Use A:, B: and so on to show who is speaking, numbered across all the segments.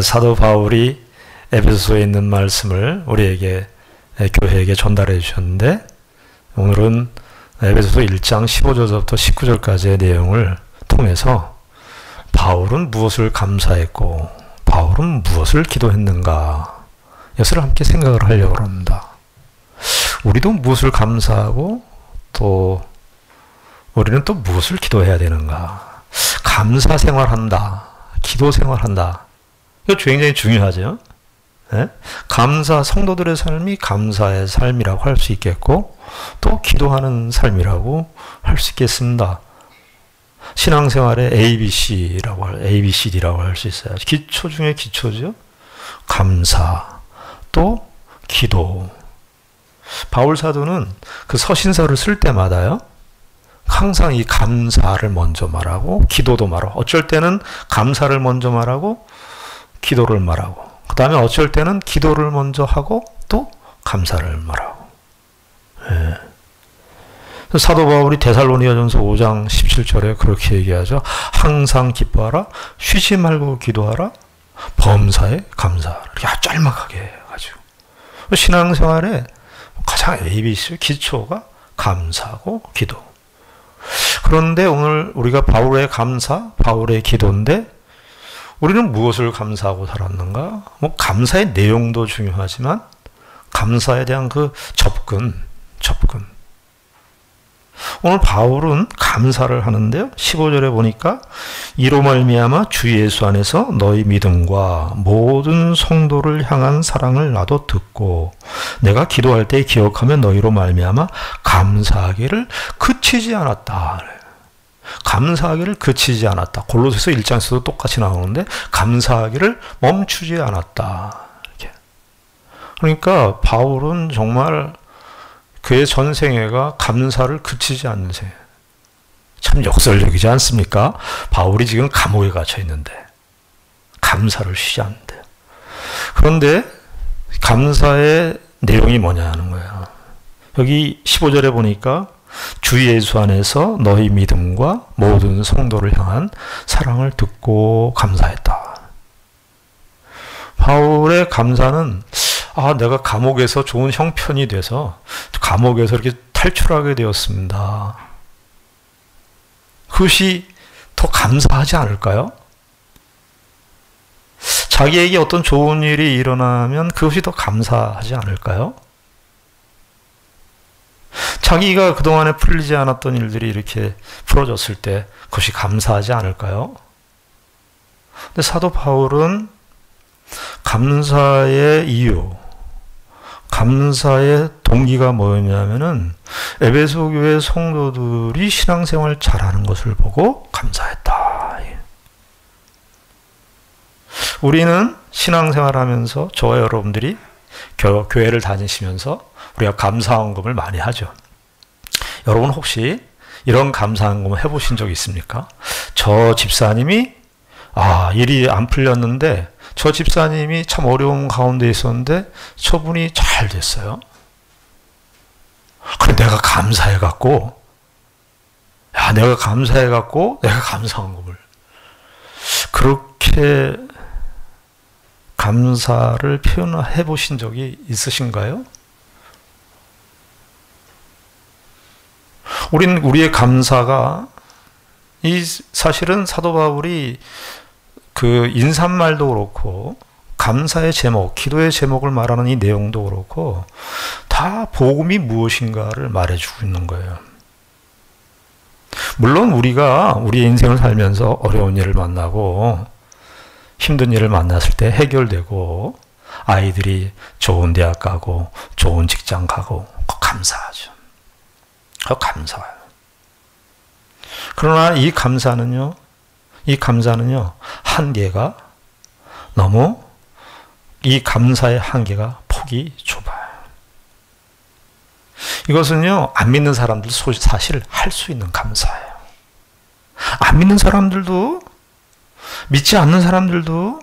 A: 사도 바울이 에베소서에 있는 말씀을 우리에게 교회에게 전달해 주셨는데, 오늘은 에베소서 1장 15절부터 19절까지의 내용을 통해서 바울은 무엇을 감사했고 바울은 무엇을 기도했는가, 이것을 함께 생각을 하려고 합니다. 우리도 무엇을 감사하고 또 우리는 또 무엇을 기도해야 되는가. 감사 생활한다, 기도 생활한다, 이거 굉장히 중요하죠. 네? 감사, 성도들의 삶이 감사의 삶이라고 할 수 있겠고 또 기도하는 삶이라고 할 수 있겠습니다. 신앙생활의 ABCD라고 할 수 있어요. 기초 중에 기초죠. 감사, 또 기도. 바울 사도는 그 서신서를 쓸 때마다요, 항상 이 감사를 먼저 말하고 기도도 말하고, 어쩔 때는 감사를 먼저 말하고 기도를 말하고, 그 다음에 어쩔 때는 기도를 먼저 하고 또 감사를 말하고. 예. 사도 바울이 데살로니가전서 5장 17절에 그렇게 얘기하죠. 항상 기뻐하라, 쉬지 말고 기도하라, 범사에 감사하라. 이렇게 짤막하게 해가지고. 신앙생활에 가장 ABC 기초가 감사하고 기도. 그런데 오늘 우리가 바울의 감사, 바울의 기도인데, 우리는 무엇을 감사하고 살았는가? 뭐 감사의 내용도 중요하지만 감사에 대한 그 접근. 오늘 바울은 감사를 하는데요, 15절에 보니까 이로 말미암아 주 예수 안에서 너희 믿음과 모든 성도를 향한 사랑을 나도 듣고 내가 기도할 때 기억하며 너희로 말미암아 감사하기를 그치지 않았다. 감사하기를 그치지 않았다. 골로새서 1장에서도 똑같이 나오는데 감사하기를 멈추지 않았다. 이렇게. 그러니까 바울은 정말 그의 전생애가 감사를 그치지 않는 생애. 참 역설적이지 않습니까? 바울이 지금 감옥에 갇혀 있는데 감사를 쉬지 않는데요. 그런데 감사의 내용이 뭐냐 하는 거예요. 여기 15절에 보니까 주 예수 안에서 너희 믿음과 모든 성도를 향한 사랑을 듣고 감사했다. 바울의 감사는 내가 감옥에서 좋은 형편이 돼서 감옥에서 이렇게 탈출하게 되었습니다. 그것이 더 감사하지 않을까요? 자기에게 어떤 좋은 일이 일어나면 그것이 더 감사하지 않을까요? 자기가 그동안에 풀리지 않았던 일들이 이렇게 풀어졌을 때 그것이 감사하지 않을까요? 근데 사도 바울은 감사의 이유, 감사의 동기가 뭐였냐면은 에베소 교회 성도들이 신앙생활 잘하는 것을 보고 감사했다. 우리는 신앙생활하면서 저와 여러분들이 교회를 다니시면서 우리가 감사헌금을 많이 하죠. 여러분 혹시 이런 감사헌금을 해보신 적 있습니까? 저 집사님이 일이 안 풀렸는데 저 집사님이 참 어려운 가운데 있었는데 저분이 잘 됐어요. 그래 내가 감사해갖고 내가 감사헌금을 그렇게 감사를 표현해 보신 적이 있으신가요? 우리의 감사가 사실은 사도 바울이 그 인사말도 그렇고 감사의 제목, 기도의 제목을 말하는 이 내용도 그렇고 다 복음이 무엇인가를 말해주고 있는 거예요. 물론 우리가 우리의 인생을 살면서 어려운 일을 만나고 힘든 일을 만났을 때 해결되고 아이들이 좋은 대학 가고 좋은 직장 가고 그거 감사하죠. 그거 감사해요. 그러나 이 감사는요 한계가 너무 이 감사의 한계가 폭이 좁아요. 이것은요 안 믿는 사람들도 사실 할 수 있는 감사예요. 안 믿는 사람들도 믿지 않는 사람들도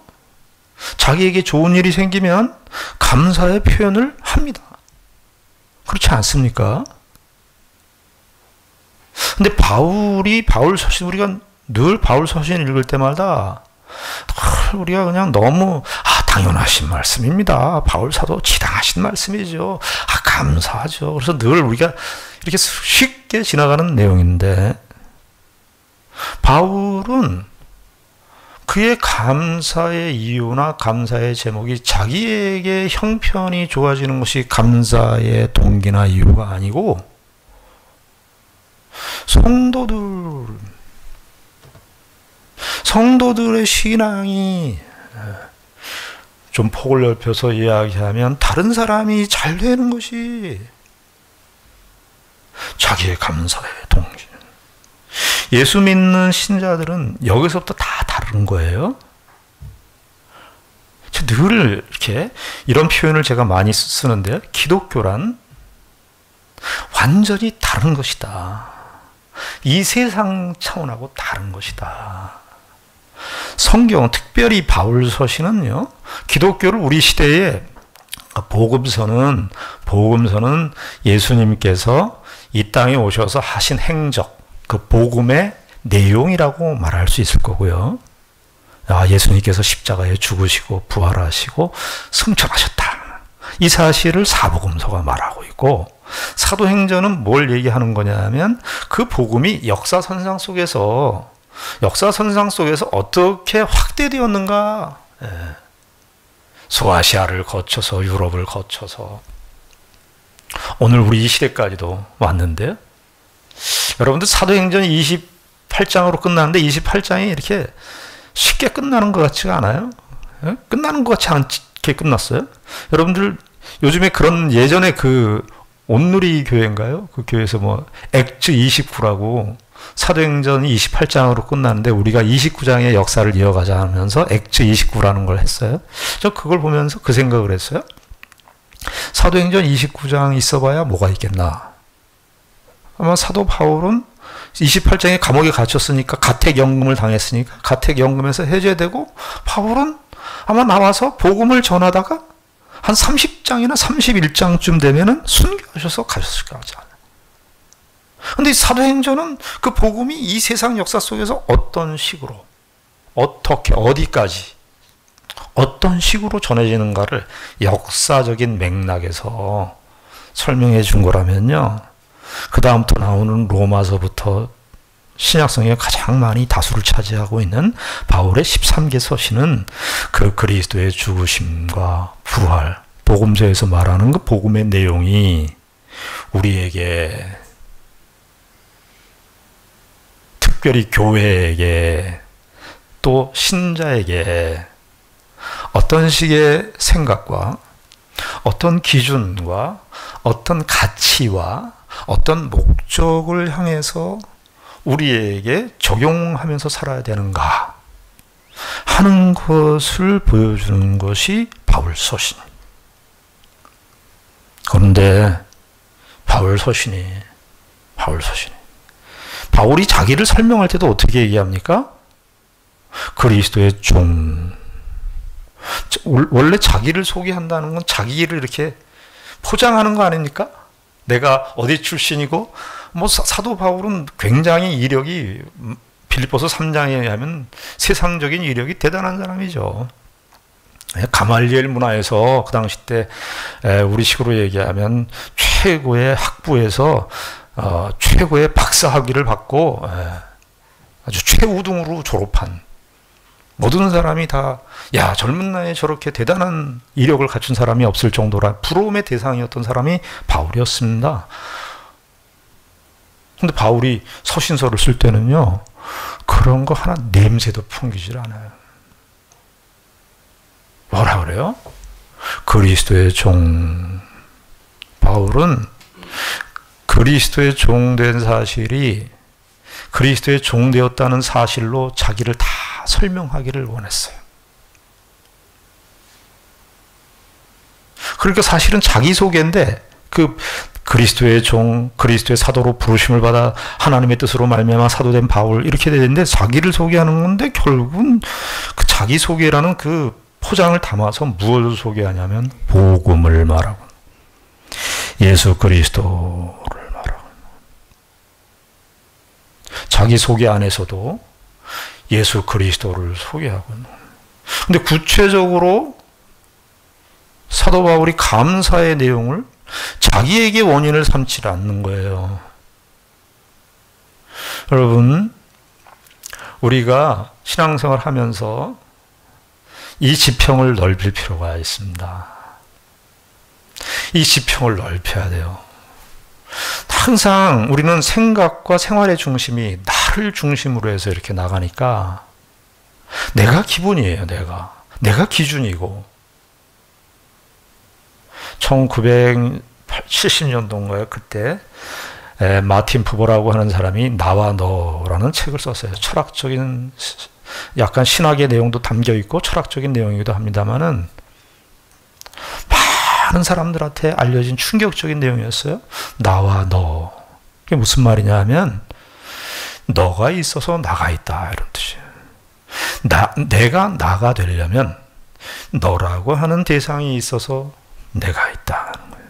A: 자기에게 좋은 일이 생기면 감사의 표현을 합니다. 그렇지 않습니까? 근데 바울 서신 우리가 늘 바울 서신 읽을 때마다 우리가 그냥 너무 당연하신 말씀입니다. 바울 사도 지당하신 말씀이죠. 감사하죠. 그래서 늘 우리가 이렇게 쉽게 지나가는 내용인데 바울은 그의 감사의 이유나 감사의 제목이 자기에게 형편이 좋아지는 것이 감사의 동기나 이유가 아니고 성도들의 신앙이 좀 폭을 넓혀서 이야기하면 다른 사람이 잘 되는 것이 자기의 감사의 동기. 예수 믿는 신자들은 여기서부터 다 다른 거예요. 늘 이렇게 이런 표현을 제가 많이 쓰는데 기독교란 완전히 다른 것이다. 이 세상 차원하고 다른 것이다. 성경, 특별히 바울 서신은요, 기독교를 우리 시대에 복음서는 예수님께서 이 땅에 오셔서 하신 행적, 그 복음의 내용이라고 말할 수 있을 거고요. 예수님께서 십자가에 죽으시고 부활하시고 승천하셨다. 이 사실을 사복음서가 말하고 있고, 사도행전은 뭘 얘기하는 거냐면 그 복음이 역사선상 속에서 어떻게 확대되었는가. 소아시아를 거쳐서 유럽을 거쳐서 오늘 우리 이 시대까지도 왔는데요. 여러분들 사도행전 28장으로 끝나는데 28장이 이렇게 쉽게 끝나는 것 같지가 않아요? 끝나는 것 같지 않게 끝났어요? 여러분들 요즘에 그런 예전에 그 온누리 교회인가요? 그 교회에서 뭐 액트 29라고 사도행전 28장으로 끝났는데 우리가 29장의 역사를 이어가자 하면서 액트 29라는 걸 했어요. 저 그걸 보면서 그 생각을 했어요. 사도행전 29장 있어봐야 뭐가 있겠나. 아마 사도 바울은 28장에 감옥에 갇혔으니까 가택연금을 당했으니까 가택연금에서 해제되고 바울은 아마 나와서 복음을 전하다가 한 30장이나 31장쯤 되면은 순교하셔서 가셨을 것 같지 않아요. 근데 사도행전은 그 복음이 이 세상 역사 속에서 어떤 식으로, 어떻게, 어디까지, 어떤 식으로 전해지는가를 역사적인 맥락에서 설명해 준 거라면요. 그 다음부터 나오는 로마서부터 신약성에 가장 많이 다수를 차지하고 있는 바울의 13개 서신은 그 그리스도의 죽으심과 부활, 복음서에서 말하는 그 복음의 내용이 우리에게, 특별히 교회에게, 또 신자에게 어떤 식의 생각과 어떤 기준과 어떤 가치와 어떤 목적을 향해서 우리에게 적용하면서 살아야 되는가 하는 것을 보여주는 것이 바울 서신. 그런데 바울 서신이 바울이 자기를 설명할 때도 어떻게 얘기합니까? 그리스도의 종. 원래 자기를 소개한다는 건 자기를 이렇게 포장하는 거 아닙니까? 내가 어디 출신이고, 뭐 사도 바울은 굉장히 이력이 빌립보서 3장에 하면 세상적인 이력이 대단한 사람이죠. 가말리엘 문화에서 그 당시 때 우리 식으로 얘기하면 최고의 학부에서 최고의 박사 학위를 받고 아주 최우등으로 졸업한 모든 사람이 다, 야, 젊은 나이에 저렇게 대단한 이력을 갖춘 사람이 없을 정도라 부러움의 대상이었던 사람이 바울이었습니다. 근데 바울이 서신서를 쓸 때는요, 그런 거 하나 냄새도 풍기질 않아요. 뭐라 그래요? 그리스도의 종. 바울은 그리스도의 종된 사실이 그리스도의 종되었다는 사실로 자기를 다 설명하기를 원했어요. 그러니까 사실은 자기소개인데 그 그리스도의 종, 그리스도의 사도로 부르심을 받아 하나님의 뜻으로 말미암아 사도된 바울 이렇게 되는데 자기를 소개하는 건데 결국은 그 자기소개라는 그 포장을 담아서 무엇을 소개하냐면 복음을 말하고 예수 그리스도를 말하고 자기소개 안에서도 예수 그리스도를 소개하고 있는 거예요. 근데 구체적으로 사도 바울이 감사의 내용을 자기에게 원인을 삼지 않는 거예요. 여러분, 우리가 신앙생활 하면서 이 지평을 넓힐 필요가 있습니다. 이 지평을 넓혀야 돼요. 항상 우리는 생각과 생활의 중심이 나를 중심으로 해서 이렇게 나가니까 내가 기본이에요. 내가 기준이고 1970년도인가요? 그때 마틴 부버라고 하는 사람이 나와 너라는 책을 썼어요. 철학적인 약간 신학의 내용도 담겨 있고 철학적인 내용이기도 합니다만은 많은 사람들한테 알려진 충격적인 내용이었어요. 나와 너. 그게 무슨 말이냐 하면 너가 있어서 나가 있다 이런 뜻이에요. 내가 나가 되려면 너라고 하는 대상이 있어서 내가 있다는 거예요.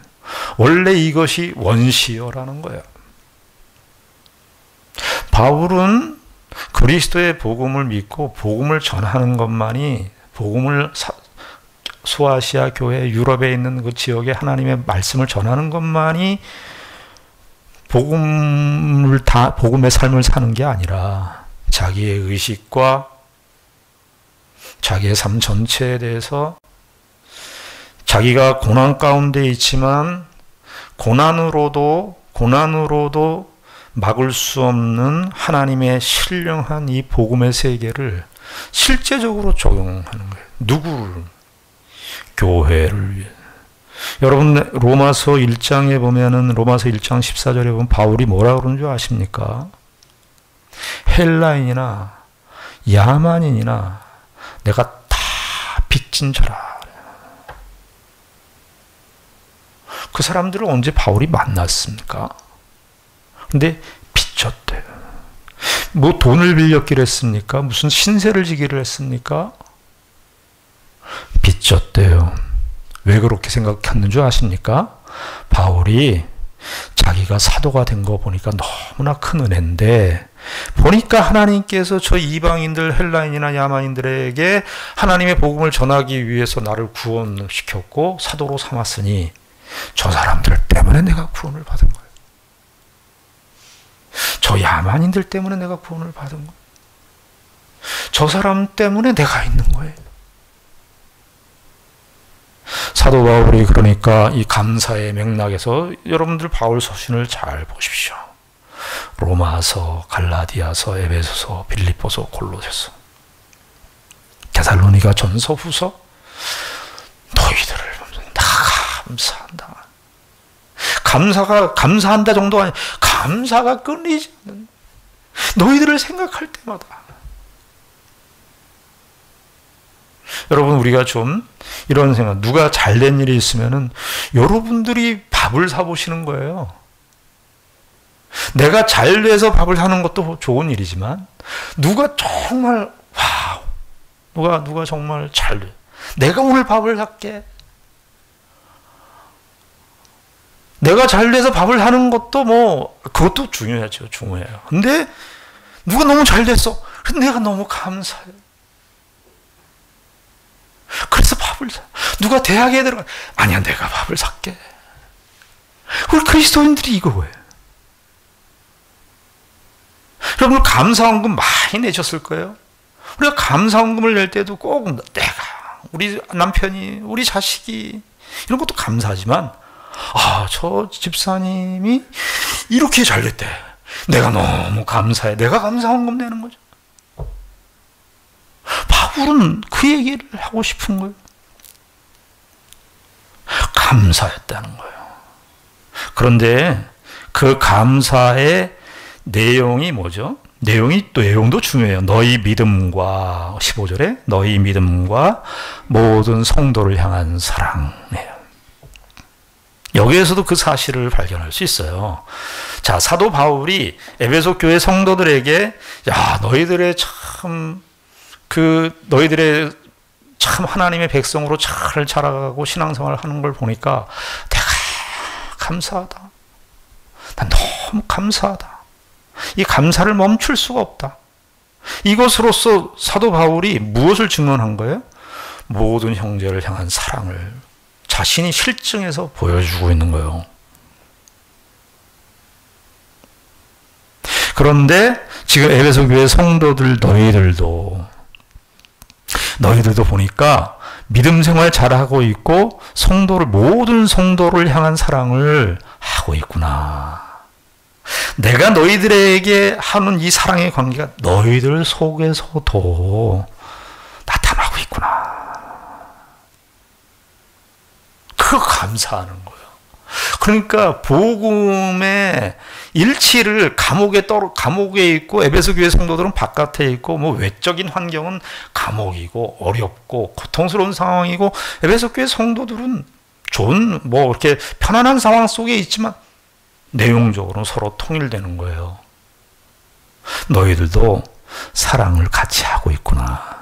A: 원래 이것이 원시여라는 거예요. 바울은 그리스도의 복음을 믿고 복음을 전하는 것만이 복음을 소아시아 교회 유럽에 있는 그 지역에 하나님의 말씀을 전하는 것만이 복음의 삶을 사는 게 아니라 자기의 의식과 자기의 삶 전체에 대해서 자기가 고난 가운데 있지만 고난으로도 막을 수 없는 하나님의 신령한 이 복음의 세계를 실제적으로 적용하는 거예요. 누구를? 교회를 위해. 여러분 로마서 1장에 보면은 로마서 1장 14절에 보면 바울이 뭐라 그러는 줄 아십니까? 헬라인이나 야만인이나 내가 다 빚진 자라. 그 사람들을 언제 바울이 만났습니까? 근데 빚졌대요. 뭐 돈을 빌렸기를 했습니까? 무슨 신세를 지기를 했습니까? 빚졌대요. 왜 그렇게 생각했는 줄 아십니까? 바울이 자기가 사도가 된 거 보니까 너무나 큰 은혜인데 보니까 하나님께서 저 이방인들 헬라인이나 야만인들에게 하나님의 복음을 전하기 위해서 나를 구원시켰고 사도로 삼았으니 저 사람들 때문에 내가 구원을 받은 거예요. 저 야만인들 때문에 내가 구원을 받은 거예요. 저 사람 때문에 내가 있는 거예요. 사도 바울이 그러니까 이 감사의 맥락에서 여러분들 바울 서신을 잘 보십시오. 로마서, 갈라디아서, 에베소서, 빌립보서, 골로새서, 데살로니가 전서, 후서 너희들을 다 감사한다. 감사한다 정도가 아니라 감사가 끊이지 않는 너희들을 생각할 때마다 여러분 우리가 좀 이런 생각 누가 잘된 일이 있으면은 여러분들이 밥을 사보시는 거예요. 내가 잘 돼서 밥을 사는 것도 좋은 일이지만 누가 정말 와우 누가 정말 잘 돼. 내가 오늘 밥을 살게. 내가 잘 돼서 밥을 사는 것도 뭐 그것도 중요하죠. 중요해요. 근데 누가 너무 잘 됐어. 근데 내가 너무 감사해. 그래서 밥을 사. 누가 대학에 들어가. 아니야 내가 밥을 살게. 우리 그리스도인들이 이거예요. 여러분 감사헌금 많이 내셨을 거예요. 우리가 감사헌금을 낼 때도 꼭 내가 우리 남편이 우리 자식이 이런 것도 감사하지만 저 집사님이 이렇게 잘 됐대. 내가 너무 감사해. 내가 감사헌금 내는 거죠. 바울은 그 얘기를 하고 싶은 거예요. 감사했다는 거예요. 그런데 그 감사의 내용이 뭐죠? 내용도 중요해요. 너희 믿음과 15절에 너희 믿음과 모든 성도를 향한 사랑이에요. 여기에서도 그 사실을 발견할 수 있어요. 자, 사도 바울이 에베소 교회 성도들에게 너희들의 참 하나님의 백성으로 잘 자라가고 신앙생활을 하는 걸 보니까 내가 감사하다. 난 너무 감사하다. 이 감사를 멈출 수가 없다. 이것으로써 사도 바울이 무엇을 증언한 거예요? 모든 형제를 향한 사랑을 자신이 실증해서 보여주고 있는 거예요. 그런데 지금 에베소 교회 성도들 너희들도 보니까 믿음 생활 잘하고 있고 모든 성도를 향한 사랑을 하고 있구나. 내가 너희들에게 하는 이 사랑의 관계가 너희들 속에서도 나타나고 있구나. 그거 감사하는 거예요. 그러니까 복음의 일치를 감옥에 있고 에베소 교회 성도들은 바깥에 있고 뭐 외적인 환경은 감옥이고 어렵고 고통스러운 상황이고 에베소 교회 성도들은 좋은 뭐 이렇게 편안한 상황 속에 있지만 내용적으로 서로 통일되는 거예요. 너희들도 사랑을 같이 하고 있구나.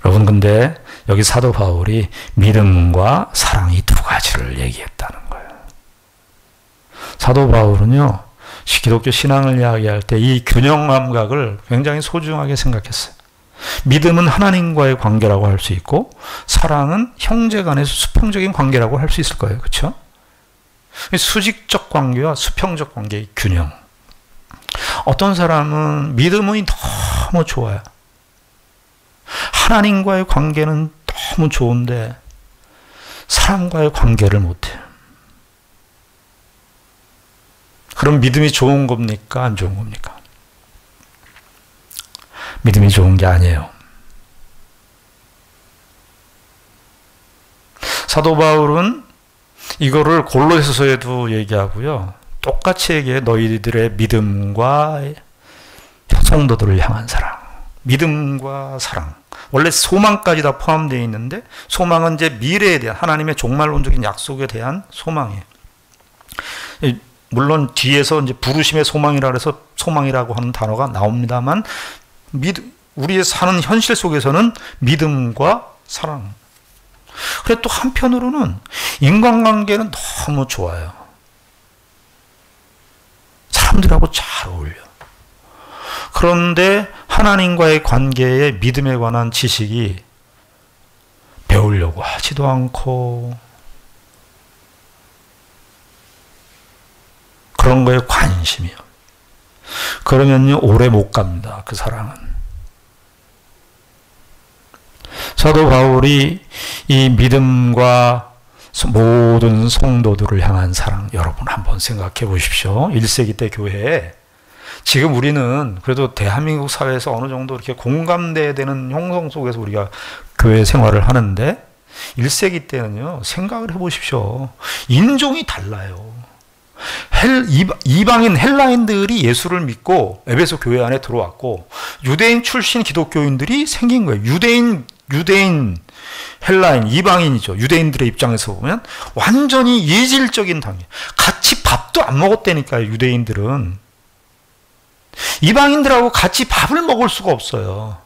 A: 여러분, 근데 여기 사도 바울이 믿음과 사랑 이 두 가지를 얘기했다는 거예요. 사도 바울은요, 기독교 신앙을 이야기할 때 이 균형 감각을 굉장히 소중하게 생각했어요. 믿음은 하나님과의 관계라고 할 수 있고, 사랑은 형제 간의 수평적인 관계라고 할 수 있을 거예요. 그렇죠? 수직적 관계와 수평적 관계의 균형. 어떤 사람은 믿음이 너무 좋아요. 하나님과의 관계는 너무 좋은데 사람과의 관계를 못해요. 그럼 믿음이 좋은 겁니까? 안 좋은 겁니까? 믿음이 좋은 게 아니에요. 사도 바울은 이거를 골로새서에도 얘기하고요. 똑같이 얘기해. 너희들의 믿음과 성도들을 향한 사랑. 믿음과 사랑. 원래 소망까지 다 포함되어 있는데 소망은 이제 미래에 대한 하나님의 종말론적인 약속에 대한 소망이에요. 물론 뒤에서 이제 부르심의 소망이라 해서 소망이라고 하는 단어가 나옵니다만 우리의 사는 현실 속에서는 믿음과 사랑. 그래 또 한편으로는 인간관계는 너무 좋아요. 사람들하고 잘 어울려. 그런데 하나님과의 관계에 믿음에 관한 지식이 배우려고 하지도 않고 그런 거에 관심이요. 그러면요 오래 못 갑니다. 그 사랑은. 사도 바울이 이 믿음과 모든 성도들을 향한 사랑, 여러분 한번 생각해 보십시오. 1세기 때 교회에 지금 우리는 그래도 대한민국 사회에서 어느 정도 이렇게 공감대야 되는 형성 속에서 우리가 교회 생활을 하는데 1세기 때는요, 생각을 해 보십시오. 인종이 달라요. 이방인 헬라인들이 예수를 믿고 에베소 교회 안에 들어왔고 유대인 출신 기독교인들이 생긴 거예요. 유대인, 헬라인, 이방인이죠. 유대인들의 입장에서 보면 완전히 이질적인 단계. 같이 밥도 안 먹었다니까요. 유대인들은. 이방인들하고 같이 밥을 먹을 수가 없어요.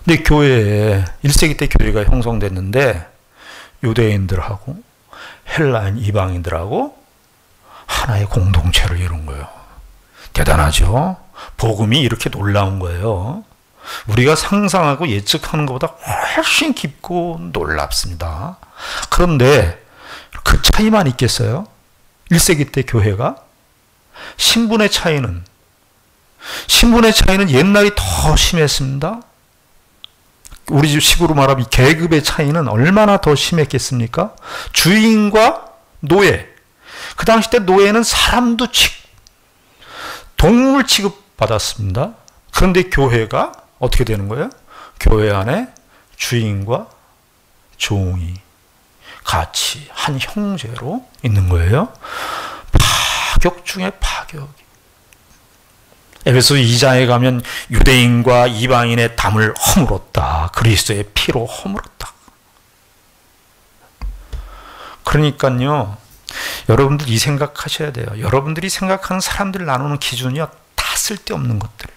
A: 근데 교회에 1세기 때 교회가 형성됐는데 유대인들하고 헬라인 이방인들하고 하나의 공동체를 이룬 거예요. 대단하죠? 복음이 이렇게 놀라운 거예요. 우리가 상상하고 예측하는 것보다 훨씬 깊고 놀랍습니다. 그런데 그 차이만 있겠어요? 1세기 때 교회가? 신분의 차이는 옛날이 더 심했습니다. 우리 집 식으로 말하면 계급의 차이는 얼마나 더 심했겠습니까? 주인과 노예. 그 당시 때 노예는 사람도 동물 취급받았습니다. 그런데 교회가 어떻게 되는 거예요? 교회 안에 주인과 종이 같이 한 형제로 있는 거예요. 파격 중에 파격이. 에베소 2장에 가면 유대인과 이방인의 담을 허물었다. 그리스도의 피로 허물었다. 그러니까요. 여러분들 이 생각하셔야 돼요. 여러분들이 생각하는 사람들을 나누는 기준이요. 다 쓸데없는 것들.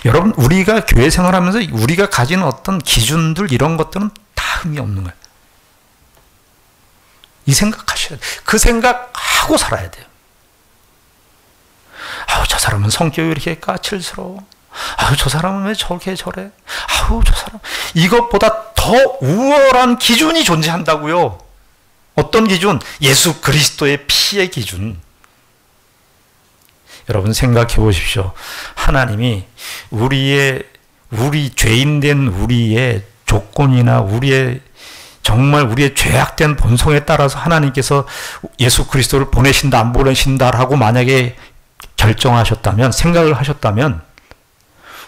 A: 여러분 우리가 교회 생활하면서 우리가 가지는 어떤 기준들 이런 것들은 다 의미 없는 거예요. 이 생각하셔야 돼요. 그 생각하고 살아야 돼요. 아우, 저 사람은 성격이 왜 이렇게 까칠스러워. 아우, 저 사람은 왜 저렇게 저래. 아우, 저 사람. 이것보다 더 우월한 기준이 존재한다고요. 어떤 기준? 예수 그리스도의 피의 기준. 여러분 생각해 보십시오. 하나님이 우리 죄인된 우리의 조건이나 정말 우리의 죄악된 본성에 따라서 하나님께서 예수 그리스도를 보내신다 안 보내신다라고 만약에 결정하셨다면, 생각을 하셨다면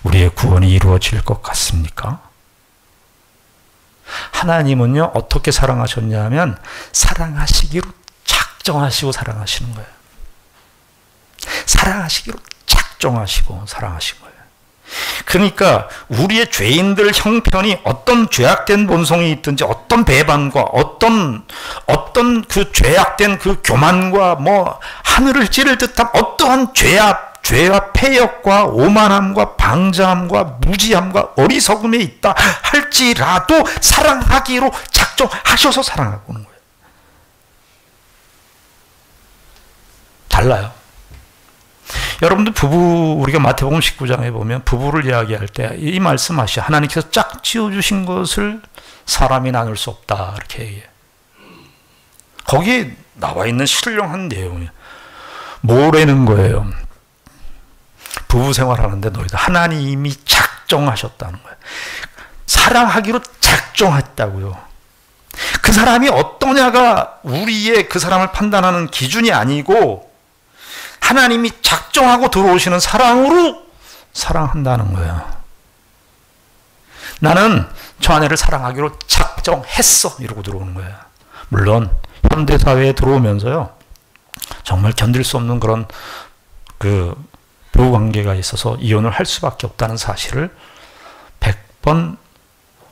A: 우리의 구원이 이루어질 것 같습니까? 하나님은요, 어떻게 사랑하셨냐면 사랑하시기로 작정하시고 사랑하시는 거예요. 사랑하시기로 작정하시고 사랑하신 거예요. 그러니까 우리의 죄인들 형편이 어떤 죄악된 본성이 있든지, 어떤 배반과 어떤 그 죄악된 그 교만과 하늘을 찌를 듯한 어떠한 죄와 패역과 오만함과 방자함과 무지함과 어리석음에 있다 할지라도 사랑하기로 작정하셔서 사랑하고 있는 거예요. 달라요. 여러분들 우리가 마태복음 19장에 보면 부부를 이야기할 때 이 말씀하시죠. 하나님께서 짝 지어주신 것을 사람이 나눌 수 없다. 이렇게 얘기해요. 거기에 나와 있는 신령한 내용이에요. 뭐라는 거예요? 부부 생활하는데 너희들 하나님이 작정하셨다는 거예요. 사랑하기로 작정했다고요. 그 사람이 어떠냐가 우리의 그 사람을 판단하는 기준이 아니고 하나님이 작정하고 들어오시는 사랑으로 사랑한다는 거예요. 나는 저 아내를 사랑하기로 작정했어 이러고 들어오는 거예요. 물론 현대사회에 들어오면서요, 정말 견딜 수 없는 그런 부부관계가 있어서 이혼을 할 수밖에 없다는 사실을 100번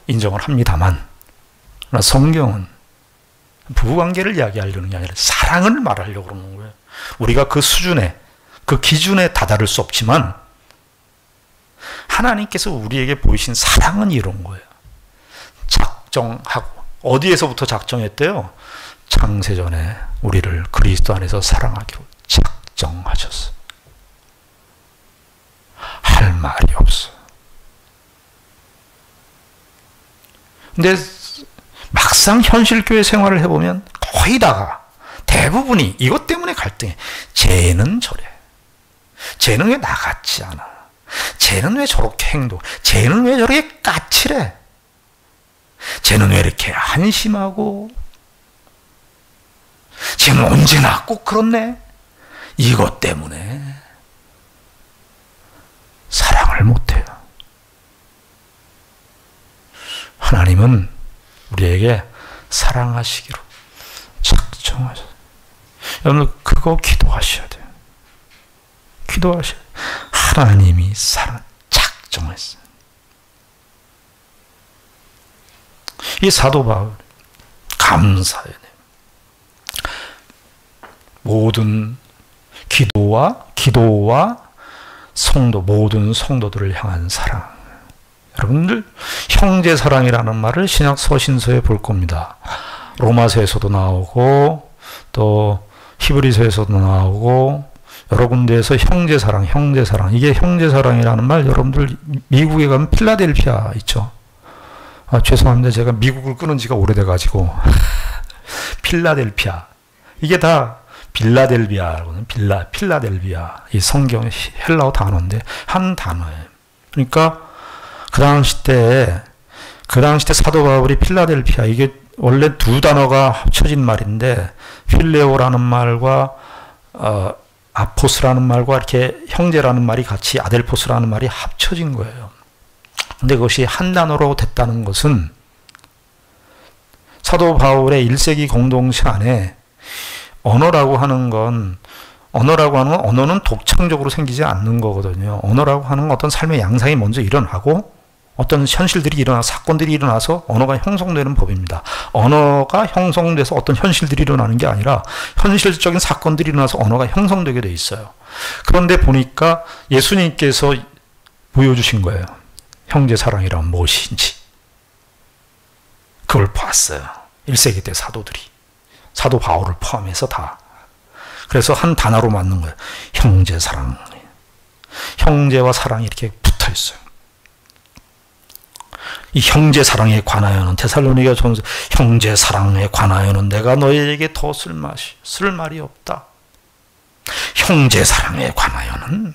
A: 인정을 합니다만, 그러나 성경은 부부관계를 이야기하려는 게 아니라 사랑을 말하려고 그러는 거예요. 우리가 그 수준에, 그 기준에 다다를 수 없지만 하나님께서 우리에게 보이신 사랑은 이런 거예요. 작정하고. 어디에서부터 작정했대요? 창세전에 우리를 그리스도 안에서 사랑하기로 작정하셨어. 할 말이 없어. 근데 막상 현실교회 생활을 해보면 거의 다가 대부분이 이것 때문에 갈등해. 쟤는 저래. 쟤는 왜 나 같지 않아. 쟤는 왜 저렇게 쟤는 왜 저렇게 까칠해. 쟤는 왜 이렇게 한심하고. 쟤는 언제나 꼭 그렇네. 이것 때문에 사랑을 못해요. 하나님은 우리에게 사랑하시기로 작정하셨어요. 여러분 그거 기도하셔야 돼요. 기도하셔야 돼요. 하나님이 사랑 작정했어요. 이 사도 바울 감사해야 돼요. 모든 기도와 성도, 모든 성도들을 향한 사랑. 여러분들 형제 사랑이라는 말을 신약 서신서에 볼 겁니다. 로마서에서도 나오고 또 히브리서에서도 나오고 여러 군데에서 형제사랑. 이게 형제사랑이라는 말 여러분들 미국에 가면 필라델피아 있죠. 죄송합니다. 제가 미국을 끊은 지가 오래돼가지고 필라델피아. 이게 다 빌라델비아라고는 필라델비아. 이 성경 헬라어 단어인데 한 단어예요. 그러니까 그 당시 때 사도 바울이 필라델피아, 이게 원래 두 단어가 합쳐진 말인데 필레오라는 말과 아포스라는 말과 이렇게 형제라는 말이 같이 아델포스라는 말이 합쳐진 거예요. 근데 그것이 한 단어로 됐다는 것은 사도 바울의 1세기 공동체 안에 언어라고 하는 언어는 독창적으로 생기지 않는 거거든요. 언어라고 하는 건 어떤 삶의 양상이 먼저 일어나고 어떤 현실들이 사건들이 일어나서 언어가 형성되는 법입니다. 언어가 형성돼서 어떤 현실들이 일어나는 게 아니라 현실적인 사건들이 일어나서 언어가 형성되게 돼 있어요. 그런데 보니까 예수님께서 보여주신 거예요. 형제 사랑이란 무엇인지. 그걸 봤어요. 1세기 때 사도들이. 사도 바울을 포함해서 다. 그래서 한 단어로 만든 거예요. 형제 사랑. 형제와 사랑이 이렇게 붙어 있어요. 이 형제 사랑에 관하여는 데살로니가 전서 형제 사랑에 관하여는 내가 너희에게 더 쓸 말이 없다. 형제 사랑에 관하여는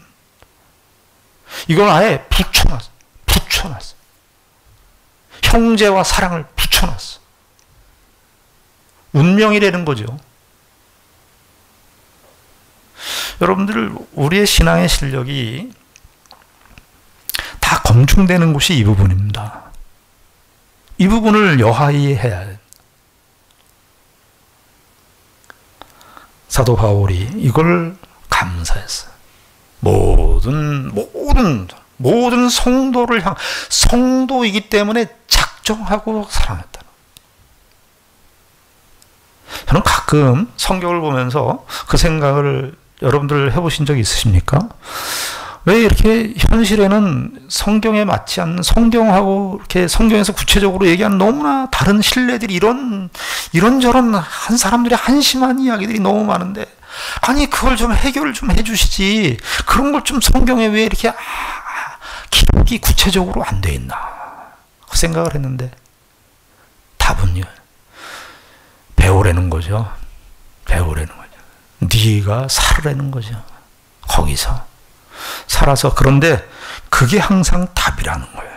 A: 이걸 아예 붙여놨어. 형제와 사랑을 붙여놨어. 운명이라는 거죠. 여러분들 우리의 신앙의 실력이 다 검증되는 곳이 이 부분입니다. 이 부분을 여하이 해야 해요. 사도 바울이 이걸 감사했어요. 모든 성도를 성도이기 때문에 작정하고 사랑했다. 저는 가끔 성경을 보면서 그 생각을 여러분들 해보신 적 있으십니까? 왜 이렇게 현실에는 성경에 맞지 않는 성경하고 이렇게 성경에서 구체적으로 얘기하는 너무나 다른 신뢰들이 이런저런 한 사람들의 한심한 이야기들이 너무 많은데 아니 그걸 좀 해결을 좀 해주시지 그런 걸 좀 성경에 왜 이렇게 기록이 구체적으로 안 돼 있나 그 생각을 했는데 답은요 배우라는 거죠. 네가 살으라는 거죠. 거기서 살아서 그런데 그게 항상 답이라는 거예요.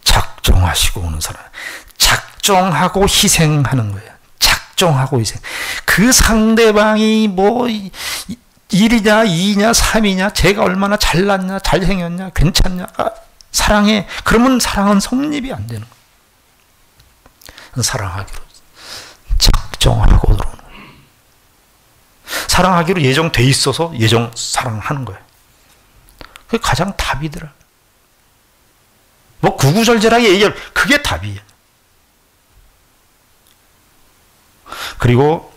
A: 작정하시고 오는 사람 작정하고 희생하는 거예요. 작정하고 희생. 그 상대방이 뭐 1이냐 2냐 3이냐 제가 얼마나 잘났냐 잘생겼냐 괜찮냐 사랑해. 그러면 사랑은 성립이 안 되는 거예요. 사랑하기로 작정하고 들어오는 거예요. 사랑하기로 예정돼 있어서 사랑하는 거예요. 그게 가장 답이더라. 뭐 구구절절하게 얘기할 그게 답이에요. 그리고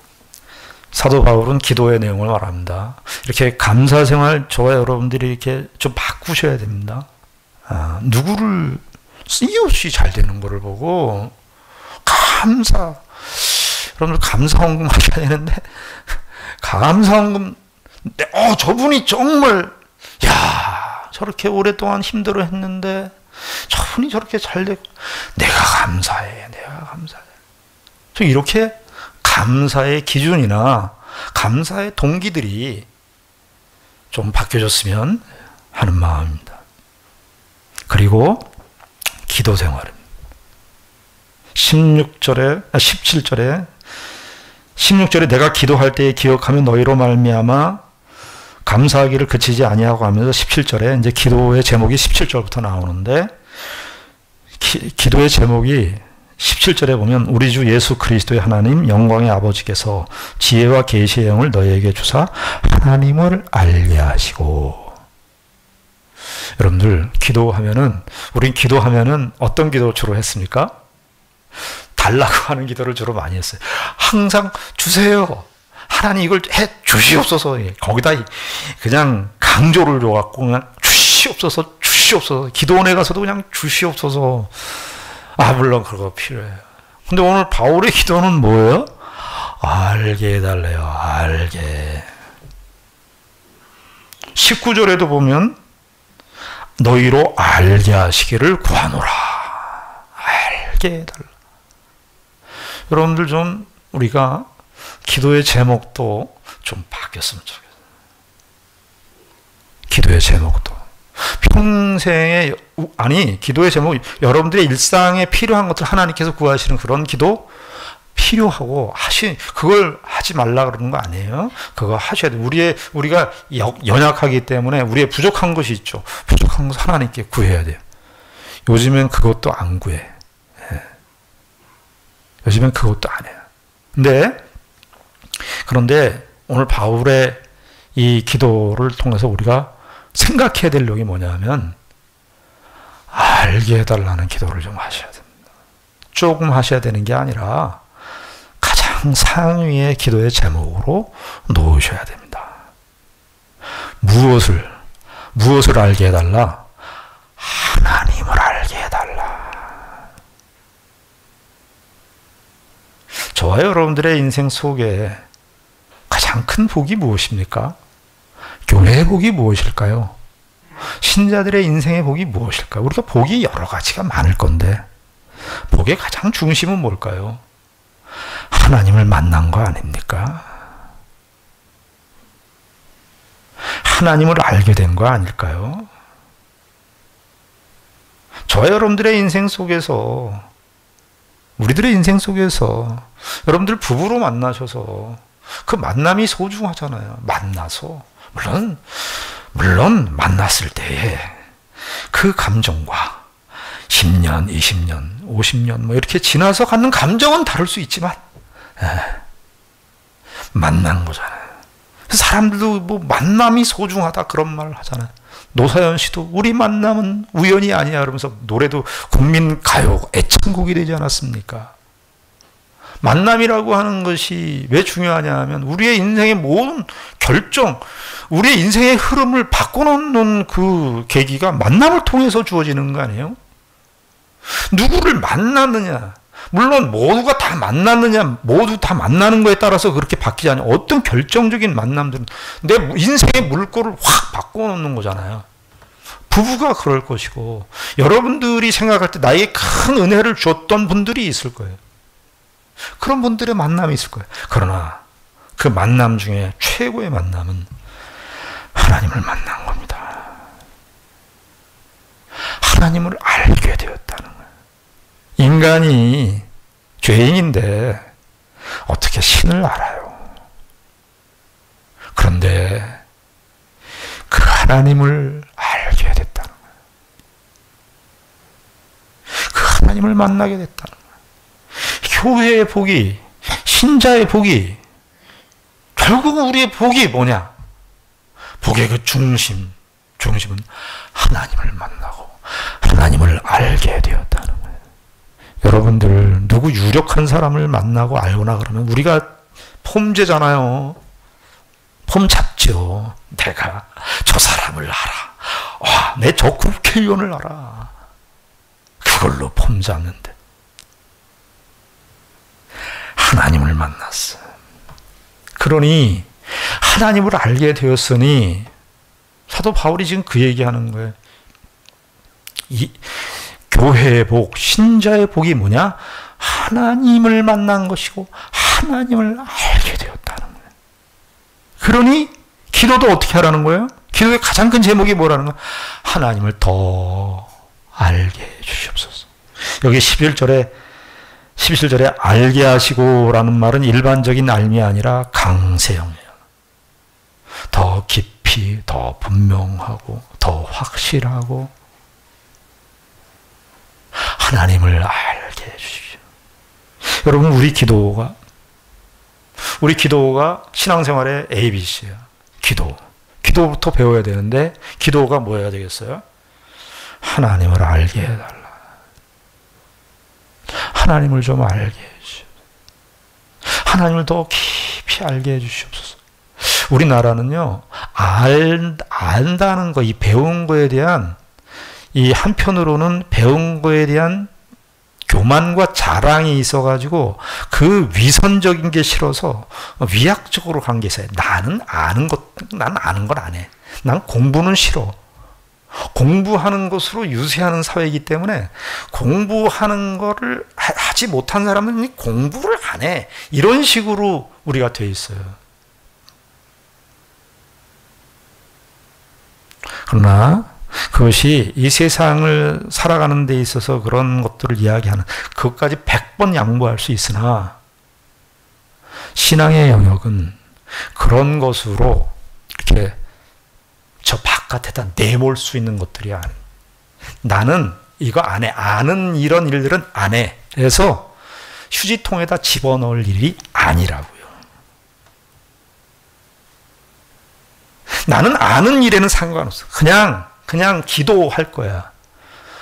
A: 사도 바울은 기도의 내용을 말합니다. 이렇게 감사 생활 저와 여러분들이 이렇게 좀 바꾸셔야 됩니다. 누구를 이웃이 잘 되는 거를 보고 여러분들 감사헌금 하셔야 되는데 감사헌금 저분이 정말 저렇게 오랫동안 힘들어 했는데 저분이 저렇게 잘 되고 내가 감사해. 좀 이렇게 감사의 기준이나 감사의 동기들이 좀 바뀌어졌으면 하는 마음입니다. 그리고 기도 생활입니다. 16절에 내가 기도할 때에 기억하며 너희로 말미암아 감사하기를 그치지 아니하고 하면서 17절에 이제 기도의 제목이 17절부터 나오는데 기도의 제목이 17절에 보면 우리 주 예수 그리스도의 하나님 영광의 아버지께서 지혜와 계시의 영을 너희에게 주사 하나님을 알게 하시고. 여러분들 우린 기도하면은 어떤 기도를 주로 했습니까? 달라고 하는 기도를 주로 많이 했어요. 항상 주세요. 하나님 이걸 해 주시옵소서. 거기다 그냥 강조를 줘갖고 그냥 주시옵소서. 기도원에 가서도 그냥 주시옵소서. 물론 그거 필요해요. 근데 오늘 바울의 기도는 뭐예요? 알게 해달래요. 알게. 19절에도 보면 너희로 알게 하시기를 구하노라. 알게 해달라. 여러분들 좀 우리가 기도의 제목도 좀 바뀌었으면 좋겠어요. 기도의 제목도. 기도의 제목, 여러분들의 일상에 필요한 것들 하나님께서 구하시는 그런 기도 필요하고 그걸 하지 말라 그러는 거 아니에요? 그거 하셔야 돼요. 우리가 연약하기 때문에 우리의 부족한 것이 있죠. 부족한 것 하나님께 구해야 돼요. 요즘엔 그것도 안 구해. 요즘엔 그것도 안 해요. 그런데 오늘 바울의 이 기도를 통해서 우리가 생각해야 될 내용이 뭐냐면 알게 해달라는 기도를 좀 하셔야 됩니다. 조금 하셔야 되는 게 아니라 가장 상위의 기도의 제목으로 놓으셔야 됩니다. 무엇을 알게 해달라? 하나님을 알게 해달라. 저와 여러분들의 인생 속에 가장 큰 복이 무엇입니까? 교회의 복이 무엇일까요? 신자들의 인생의 복이 무엇일까요? 우리가 복이 여러 가지가 많을 건데 복의 가장 중심은 뭘까요? 하나님을 만난 거 아닙니까? 하나님을 알게 된 거 아닐까요? 저와 여러분들의 인생 속에서, 우리들의 인생 속에서 여러분들 부부로 만나셔서 그 만남이 소중하잖아요. 만나서 물론 만났을 때에 그 감정과 10년, 20년, 50년 뭐 이렇게 지나서 갖는 감정은 다를 수 있지만 만난 거잖아요. 사람들도 뭐 만남이 소중하다 그런 말을 하잖아요. 노사연 씨도 우리 만남은 우연이 아니야 그러면서 노래도 국민 가요 애창곡이 되지 않았습니까? 만남이라고 하는 것이 왜 중요하냐 하면 우리의 인생의 모든 결정, 우리의 인생의 흐름을 바꿔놓는 그 계기가 만남을 통해서 주어지는 거 아니에요? 누구를 만났느냐, 물론 모두가 다 만났느냐, 모두 다 만나는 거에 따라서 그렇게 바뀌지 않아요. 어떤 결정적인 만남들은 내 인생의 물꼬를 확 바꿔놓는 거잖아요. 부부가 그럴 것이고 여러분들이 생각할 때 나에게 큰 은혜를 줬던 분들이 있을 거예요. 그런 분들의 만남이 있을 거예요. 그러나 그 만남 중에 최고의 만남은 하나님을 만난 겁니다. 하나님을 알게 되었다는 거예요. 인간이 죄인인데 어떻게 신을 알아요? 그런데 그 하나님을 알게 됐다는 거예요. 그 하나님을 만나게 됐다는 거예요. 교회의 복이, 신자의 복이, 결국은 우리의 복이 뭐냐? 복의 그 중심은 하나님을 만나고 하나님을 알게 되었다는 거예요. 여러분들 누구 유력한 사람을 만나고 알거나 그러면 우리가 폼제잖아요. 폼 잡죠. 내가 저 사람을 알아. 와, 내 저 국회의원을 알아. 그걸로 폼 잡는데 하나님을 만났어. 그러니 하나님을 알게 되었으니 사도 바울이 지금 그 얘기하는 거예요. 이 교회의 복, 신자의 복이 뭐냐? 하나님을 만난 것이고 하나님을 알게 되었다는 거예요. 그러니 기도도 어떻게 하라는 거예요? 기도의 가장 큰 제목이 뭐라는 거예요? 하나님을 더 알게 해 주시옵소서. 여기 11절에 알게 하시고라는 말은 일반적인 알미 아니라 강세형이에요. 더 깊이, 더 분명하고, 더 확실하고 하나님을 알게 해주십시오. 여러분, 우리 기도가 신앙생활의 ABC예요. 기도부터 배워야 되는데 기도가 뭐 해야 되겠어요? 하나님을 알게 해달라. 하나님을 좀 알게 해주시옵소서. 하나님을 더 깊이 알게 해주시옵소서. 우리나라는요, 안다는 거, 이 배운 거에 대한, 이 한편으로는 배운 거에 대한 교만과 자랑이 있어가지고 그 위선적인 게 싫어서 위약적으로 간 게 있어요. 나는 아는 건 안 해. 난 공부는 싫어. 공부하는 것으로 유세하는 사회이기 때문에 공부하는 거를 하지 못한 사람은 공부를 안 해. 이런 식으로 우리가 돼 있어요. 그러나 그것이 이 세상을 살아가는 데 있어서 그런 것들을 이야기하는, 그것까지 100번 양보할 수 있으나 신앙의 영역은 그런 것으로 이렇게 저 바깥에다 내몰 수 있는 것들이 아니에요. 나는 이거 안 해. 아는 이런 일들은 안 해. 그래서 휴지통에다 집어넣을 일이 아니라고요. 나는 아는 일에는 상관없어. 그냥 기도할 거야.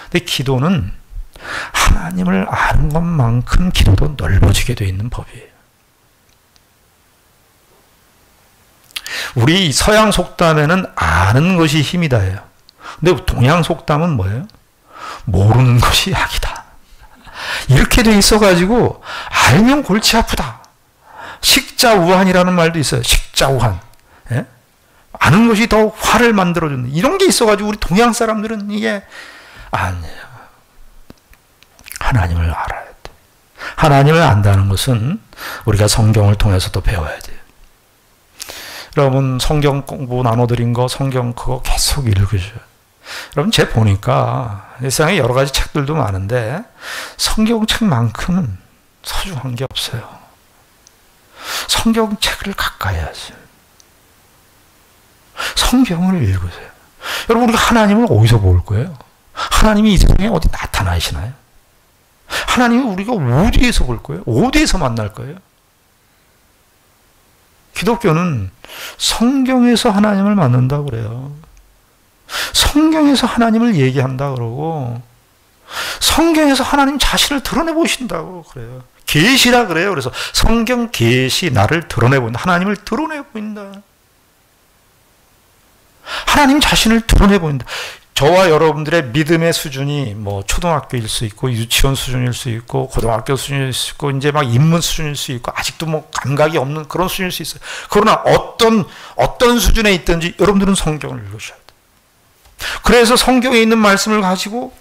A: 근데 기도는 하나님을 아는 것만큼 기도도 넓어지게 되어 있는 법이에요. 우리 서양 속담에는 아는 것이 힘이다예요. 근데 동양 속담은 뭐예요? 모르는 것이 약이다. 이렇게 돼 있어가지고 알면 골치 아프다. 식자우한이라는 말도 있어요. 짜오한, 예? 아는 것이 더 화를 만들어주는 이런 게 있어가지고 우리 동양 사람들은 이게 아니에요. 하나님을 알아야 돼. 하나님을 안다는 것은 우리가 성경을 통해서도 배워야 돼요. 여러분 성경 공부 나눠드린 거 성경 그거 계속 읽으셔요. 여러분 제가 보니까 세상에 여러 가지 책들도 많은데 성경책만큼은 소중한 게 없어요. 성경책을 가까이 하세요. 성경을 읽으세요. 여러분 우리가 하나님을 어디서 볼 거예요? 하나님이 이 세상에 어디 나타나시나요? 하나님이 우리가 어디에서 볼 거예요? 어디에서 만날 거예요? 기독교는 성경에서 하나님을 만난다고 그래요. 성경에서 하나님을 얘기한다 그러고 성경에서 하나님 자신을 드러내 보신다고 그래요. 계시라 그래요. 그래서 성경 계시 나를 드러내 보인다. 하나님을 드러내 보인다. 하나님 자신을 드러내 보인다. 저와 여러분들의 믿음의 수준이 뭐 초등학교일 수 있고 유치원 수준일 수 있고 고등학교 수준일 수 있고 이제 막 입문 수준일 수 있고 아직도 뭐 감각이 없는 그런 수준일 수 있어요. 그러나 어떤 수준에 있든지 여러분들은 성경을 읽으셔야 돼요. 그래서 성경에 있는 말씀을 가지고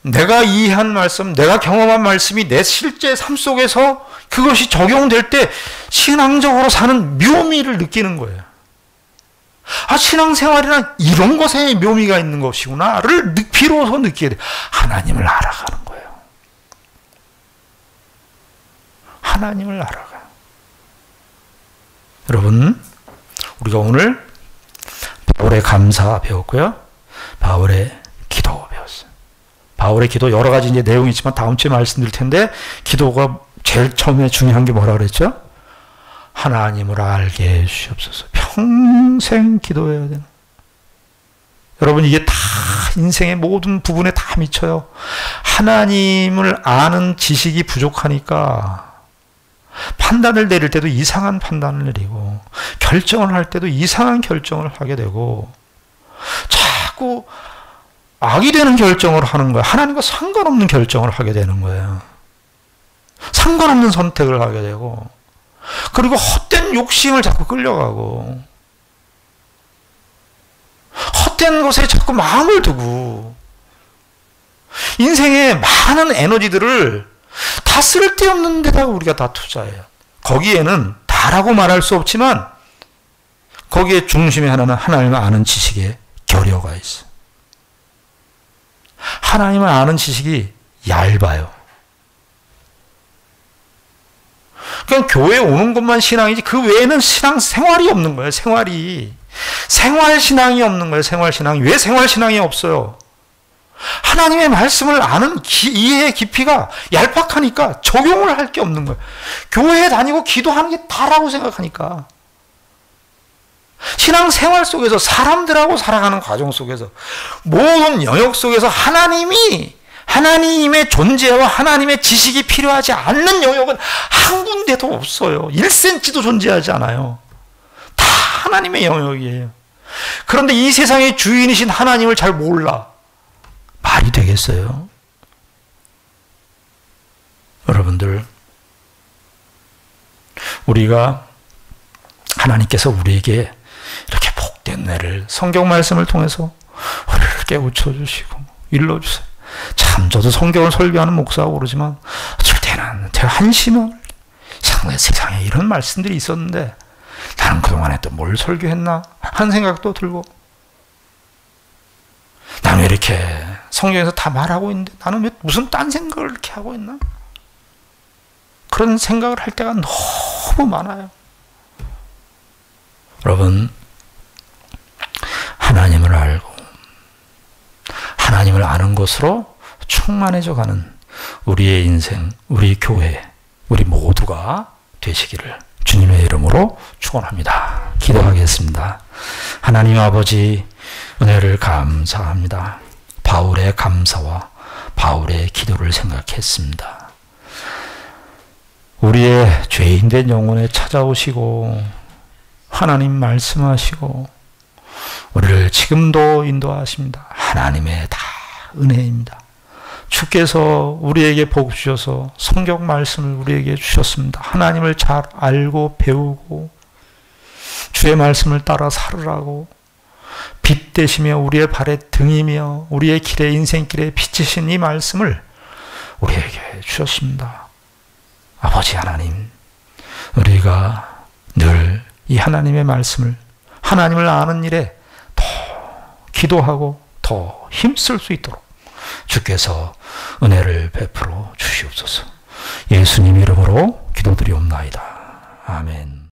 A: 내가 이해한 말씀, 내가 경험한 말씀이 내 실제 삶 속에서 그것이 적용될 때 신앙적으로 사는 묘미를 느끼는 거예요. 아, 신앙생활이란 이런 것에 묘미가 있는 것이구나를 비로소 느끼게 돼. 하나님을 알아가는 거예요. 하나님을 알아가요. 여러분, 우리가 오늘 바울의 감사 배웠고요. 바울의 기도 배웠어요. 바울의 기도 여러 가지 이제 내용이 있지만 다음 주에 말씀드릴 텐데 기도가 제일 처음에 중요한 게 뭐라 그랬죠? 하나님을 알게 해주시옵소서. 평생 기도해야 되는. 여러분 이게 다 인생의 모든 부분에 다 미쳐요. 하나님을 아는 지식이 부족하니까 판단을 내릴 때도 이상한 판단을 내리고 결정을 할 때도 이상한 결정을 하게 되고 자꾸 악이 되는 결정을 하는 거예요. 하나님과 상관없는 결정을 하게 되는 거예요. 상관없는 선택을 하게 되고 그리고 헛된 욕심을 자꾸 끌려가고 헛된 것에 자꾸 마음을 두고 인생의 많은 에너지들을 다 쓸데없는 데다가 우리가 다 투자해요. 거기에는 다라고 말할 수 없지만 거기에 중심에 하나는 하나님을 아는 지식의 결여가 있어요. 하나님을 아는 지식이 얇아요. 그냥 교회에 오는 것만 신앙이지 그 외에는 신앙 생활이 없는 거예요. 생활신앙이 없는 거예요. 생활신앙이. 왜 생활신앙이 없어요? 하나님의 말씀을 아는 이해의 깊이가 얄팍하니까 적용을 할 게 없는 거예요. 교회에 다니고 기도하는 게 다라고 생각하니까. 신앙생활 속에서 사람들하고 살아가는 과정 속에서 모든 영역 속에서 하나님의 존재와 하나님의 지식이 필요하지 않는 영역은 한 군데도 없어요. 1cm도 존재하지 않아요. 다 하나님의 영역이에요. 그런데 이 세상의 주인이신 하나님을 잘 몰라. 말이 되겠어요? 여러분들, 우리가 하나님께서 우리에게 이렇게 복된 뇌를 성경 말씀을 통해서 우리를 깨우쳐 주시고 일러주세요. 참 저도 성경을 설교하는 목사하고 그러지만 어쩔 때는 제가 한심을 세상에 이런 말씀들이 있었는데 나는 그동안에 또 뭘 설교했나 한 생각도 들고 나는 왜 이렇게 성경에서 다 말하고 있는데 나는 왜 무슨 딴 생각을 이렇게 하고 있나 그런 생각을 할 때가 너무 많아요. 여러분 하나님을 알고 하나님을 아는 것으로 충만해져 가는 우리의 인생, 우리 교회, 우리 모두가 되시기를 주님의 이름으로 축원합니다. 기도하겠습니다. 하나님 아버지 은혜를 감사합니다. 바울의 감사와 바울의 기도를 생각했습니다. 우리의 죄인된 영혼에 찾아오시고 하나님 말씀하시고 우리를 지금도 인도하십니다. 하나님의 다 은혜입니다. 주께서 우리에게 복 주셔서 성경 말씀을 우리에게 주셨습니다. 하나님을 잘 알고 배우고 주의 말씀을 따라 살으라고 빛 되시며 우리의 발의 등이며 우리의 길에 인생길에 빛이신 이 말씀을 우리에게 주셨습니다. 아버지 하나님, 우리가 늘 이 하나님의 말씀을, 하나님을 아는 일에 더 기도하고 더 힘쓸 수 있도록 주께서 은혜를 베풀어 주시옵소서. 예수님 이름으로 기도드리옵나이다. 아멘.